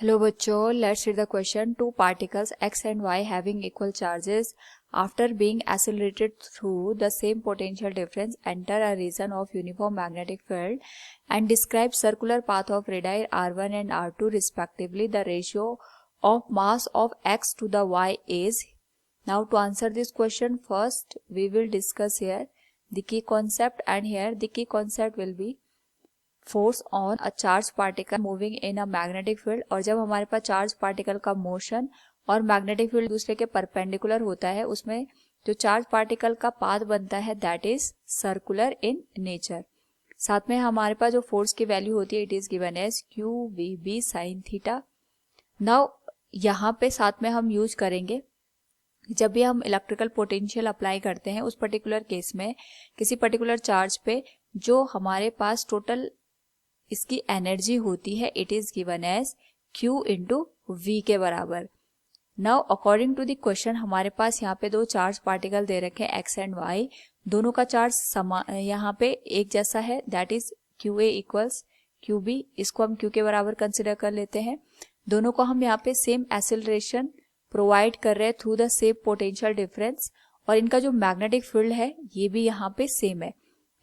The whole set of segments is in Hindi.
हेलो बच्चों, let's read the question. Two particles x and y having equal charges after being accelerated through the same potential difference enter a region of uniform magnetic field and describe circular path of radii r1 and r2 respectively. The ratio of mass of x to the y is. Now to answer this question, first we will discuss here the key concept, and here the key concept will be force on a charge particle moving in a magnetic field. और जब हमारे पास चार्ज पार्टिकल का मोशन और मैग्नेटिक फील्ड दूसरे के परपेंडिकुलर होता है, उसमें जो चार्ज पार्टिकल का पाथ बनता है that is circular in nature. साथ में हमारे पास जो फोर्स की वैल्यू होती है it is given as Q V B sine theta. Now यहाँ पे साथ में हम यूज करेंगे जब भी हम इलेक्ट्रिकल पोटेंशियल अप्लाई करते हैं उस पर्टिकुलर केस में किसी पर्टिकुलर चार्ज पे जो हमारे पास टोटल इसकी एनर्जी होती है it is given as Q into V के बराबर. Now according to the question हमारे पास यहाँ पे दो चार्ज पार्टिकल दे रखे हैं x एंड y. दोनों का चार्ज यहाँ पे एक जैसा है that is QA equals QB. इसको हम Q के बराबर कंसिडर कर लेते हैं. दोनों को हम यहाँ पे सेम एक्सेलरेशन प्रोवाइड कर रहे हैं through the same potential difference, और इनका जो मैग्नेटिक फील्ड है ये भी यहाँ पे सेम है,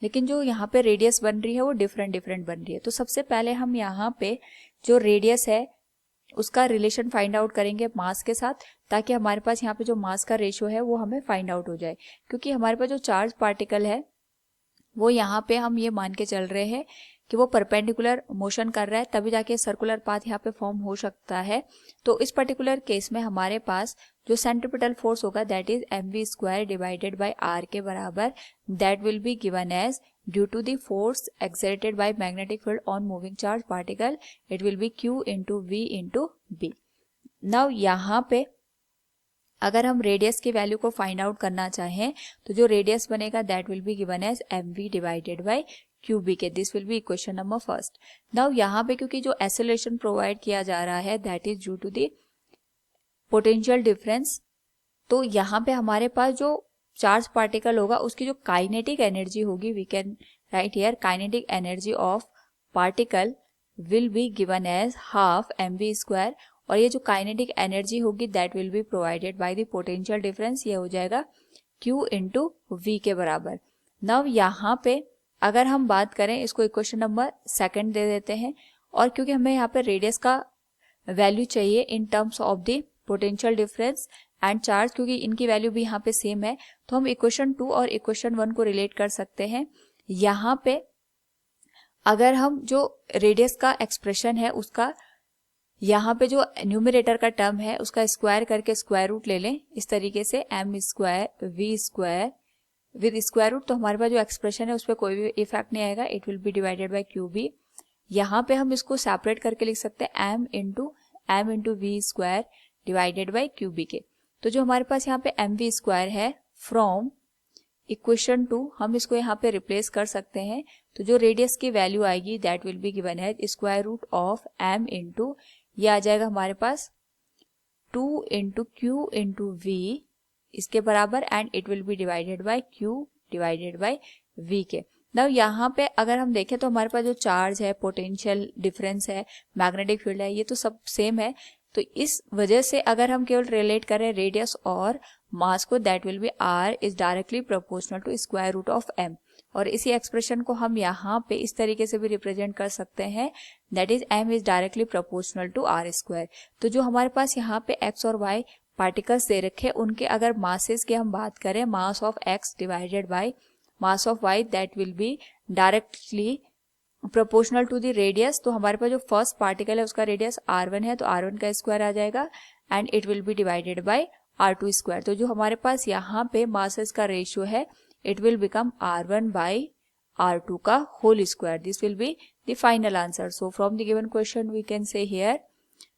लेकिन जो यहाँ पे रेडियस बन रही है वो डिफरेंट बन रही है. तो सबसे पहले हम यहाँ पे जो रेडियस है उसका रिलेशन फाइंड आउट करेंगे मास के साथ, ताकि हमारे पास यहाँ पे जो मास का रेशियो है वो हमें फाइंड आउट हो जाए. क्योंकि हमारे पास जो चार्ज पार्टिकल है वो यहाँ पे हम ये मान के चल रहे हैं कि वो परपेंडिकुलर मोशन कर रहा है, तभी जाके सर्कुलर पाथ यहाँ पे फॉर्म हो सकता है. तो इस पर्टिकुलर केस में हमारे पास जो सेंट्रीपिटल फोर्स होगा that is mv² divided by r के बराबर. That will be given as due to the force exerted by magnetic field on moving charge particle it will be q into v into b. Now यहाँ पे अगर हम रेडियस की वैल्यू को फाइंड आउट करना चाहें तो जो रेडियस बनेगा that will be given as mv divided by QB के. This will be equation number first. Now यहाँ पे क्योंकि जो एक्सेलरेशन प्रोवाइड किया जा रहा है that is due to the potential difference, तो यहाँ पे हमारे पास जो चार्ज पार्टिकल होगा उसकी जो काइनेटिक एनर्जी होगी we can write here kinetic energy of particle will be given as half mv². और ये जो काइनेटिक एनर्जी होगी that will be provided by the potential difference. ये हो जाएगा Q इंटू वी के बराबर. नाउ यहाँ पे अगर हम बात करें इसको इक्वेशन नंबर सेकंड दे देते हैं, और क्योंकि हमें यहाँ पे रेडियस का वैल्यू चाहिए in terms of the potential difference and charge, क्योंकि इनकी वैल्यू भी यहाँ पे सेम है, तो हम इक्वेशन 2 और इक्वेशन 1 को रिलेट कर सकते हैं. यहाँ पे अगर हम जो रेडियस का एक्सप्रेशन है उसका यहाँ पे जो न्यूमरेटर का टर्म है उसका स्क्वायर करके स्क्वायर रूट ले लें इस तरीके से m² v² with square root, तो हमारे पास जो एक्सप्रेशन है उस पर कोई भी इफेक्ट नहीं आएगा. It will be divided by QB. यहाँ पे हम इसको सेपरेट करके लिख सकते हैं m into v² divided by QB के. तो जो हमारे पास यहाँ पे mv² है फ्रॉम इक्वेशन 2 हम इसको यहाँ पे रिप्लेस कर सकते हैं. तो जो रेडियस की वैल्यू आएगी दैट विल बी गिवन है square root of m into ये आ जाएगा हमारे पास 2 इंटू Q इंटू V इसके बराबर, and it will be divided by Q divided by V के. नाउ यहाँ पे अगर हम देखें तो हमारे पास जो चार्ज है, पोटेंशियल डिफरेंस है, मैग्नेटिक फील्ड है, ये तो सब सेम है. तो इस वजह से अगर हम केवल रिलेट करें रेडियस और मास को that will be R is directly proportional to square root of m. और इसी एक्सप्रेशन को हम यहाँ पे इस तरीके से भी रिप्रेजेंट कर सकते हैं that is m is directly proportional to r². तो जो हमारे पास यहाँ पे x और y पार्टिकल्स दे रखे उनके अगर मासेस की हम बात करें mass of x divided by mass of y that will be directly proportional to the radius. तो हमारे पास जो फर्स्ट पार्टिकल है उसका रेडियस r1 है, तो r1 का स्क्वायर आ जाएगा and it will be divided bye r2². तो जो हमारे पास यहाँ पे मासेस का रेशियो है it will become r1 by r2 का whole square. This will be the final answer. So from the given question we can say here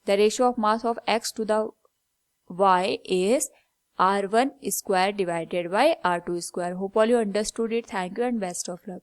the ratio of mass of x to the y is r1² divided by r2². Hope all you understood it. Thank you and best of luck.